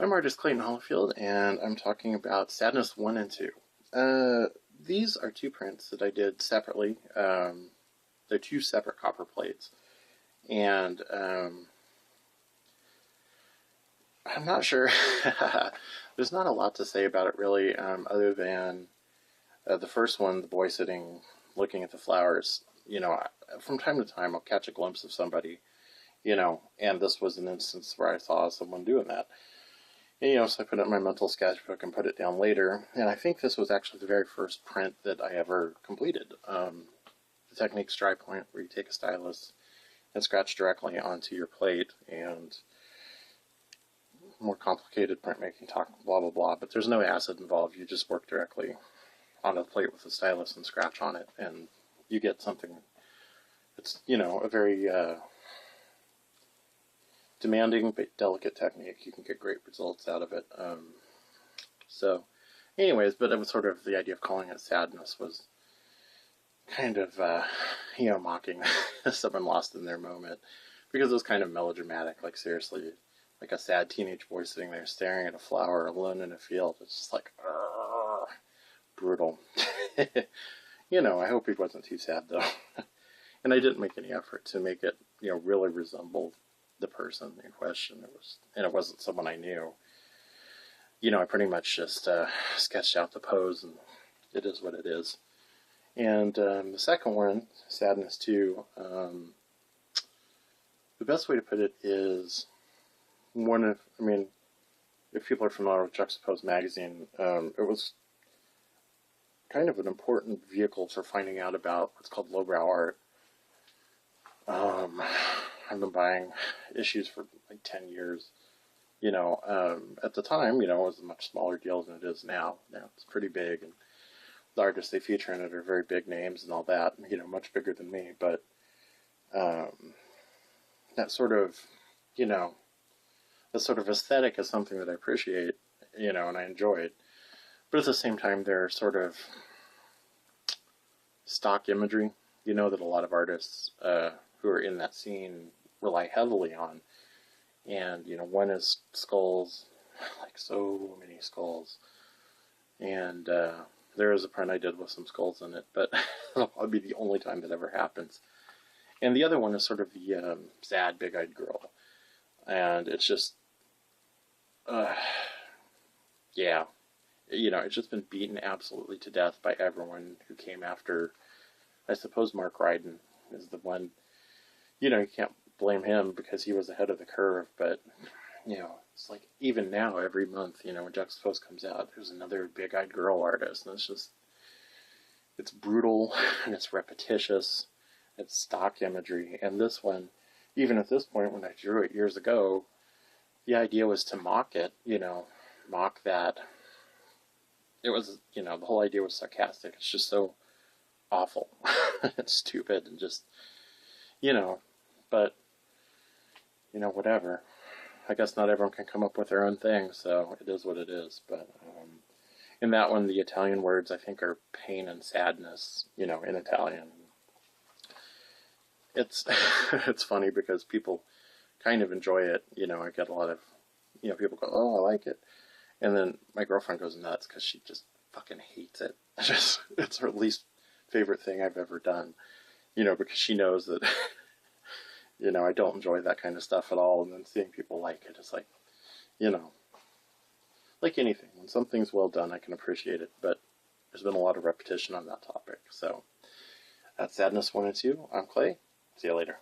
I'm artist Clayton Hollifield, and I'm talking about Sadness 1 and 2. These are two prints that I did separately. They're two separate copper plates. And I'm not sure. There's not a lot to say about it, really, other than the first one, the boy sitting looking at the flowers. From time to time, I'll catch a glimpse of somebody, and this was an instance where I saw someone doing that. And, so I put it in my mental sketchbook and put it down later. And I think this was actually the very first print that I ever completed. The technique's dry point, where you take a stylus and scratch directly onto your plate. And more complicated printmaking talk, blah, blah, blah. But there's no acid involved. You just work directly onto the plate with the stylus and scratch on it. And you get something that's, a very demanding but delicate technique. You can get great results out of it. So anyways, but it was sort of the idea of calling it sadness was kind of, mocking someone lost in their moment, because it was kind of melodramatic, like seriously, like a sad teenage boy sitting there staring at a flower alone in a field. It's just like, brutal. I hope he wasn't too sad though. And I didn't make any effort to make it, really resemble the person in question. It wasn't someone I knew. I pretty much just sketched out the pose, and it is what it is. And the second one, Sadness 2, the best way to put it is if people are familiar with Juxtaposed magazine, it was kind of an important vehicle for finding out about what's called lowbrow art. I've been buying issues for like 10 years. At the time, it was a much smaller deal than it is now. Now it's pretty big, and the artists they feature in it are very big names and all that, much bigger than me. But that sort of, aesthetic is something that I appreciate, and I enjoyed. But at the same time, they're sort of stock imagery, that a lot of artists who are in that scene rely heavily on. And, one is skulls, like so many skulls. And there is a print I did with some skulls in it, but that'll probably be the only time that ever happens. And the other one is sort of the sad, big-eyed girl. And it's just, yeah. It's just been beaten absolutely to death by everyone who came after. I suppose Mark Ryden is the one. You can't blame him because he was ahead of the curve, but, it's like even now, every month, when Juxtaposed comes out, there's another big-eyed girl artist, and it's brutal, and it's repetitious, it's stock imagery, and this one, even at this point when I drew it years ago, the idea was to mock it, mock that. It was, the whole idea was sarcastic. It's just so awful. It's stupid and just, but, whatever. I guess not everyone can come up with their own thing, so it is what it is. But in that one, the Italian words, I think, are pain and sadness, in Italian. It's, it's funny because people kind of enjoy it. I get a lot of, people go, oh, I like it. And then my girlfriend goes nuts because she just fucking hates it. It's her least favorite thing I've ever done, because she knows that, I don't enjoy that kind of stuff at all. And then seeing people like it is like, like anything. When something's well done, I can appreciate it. But there's been a lot of repetition on that topic. So that's Sadness 1 and 2. I'm Clay. See you later.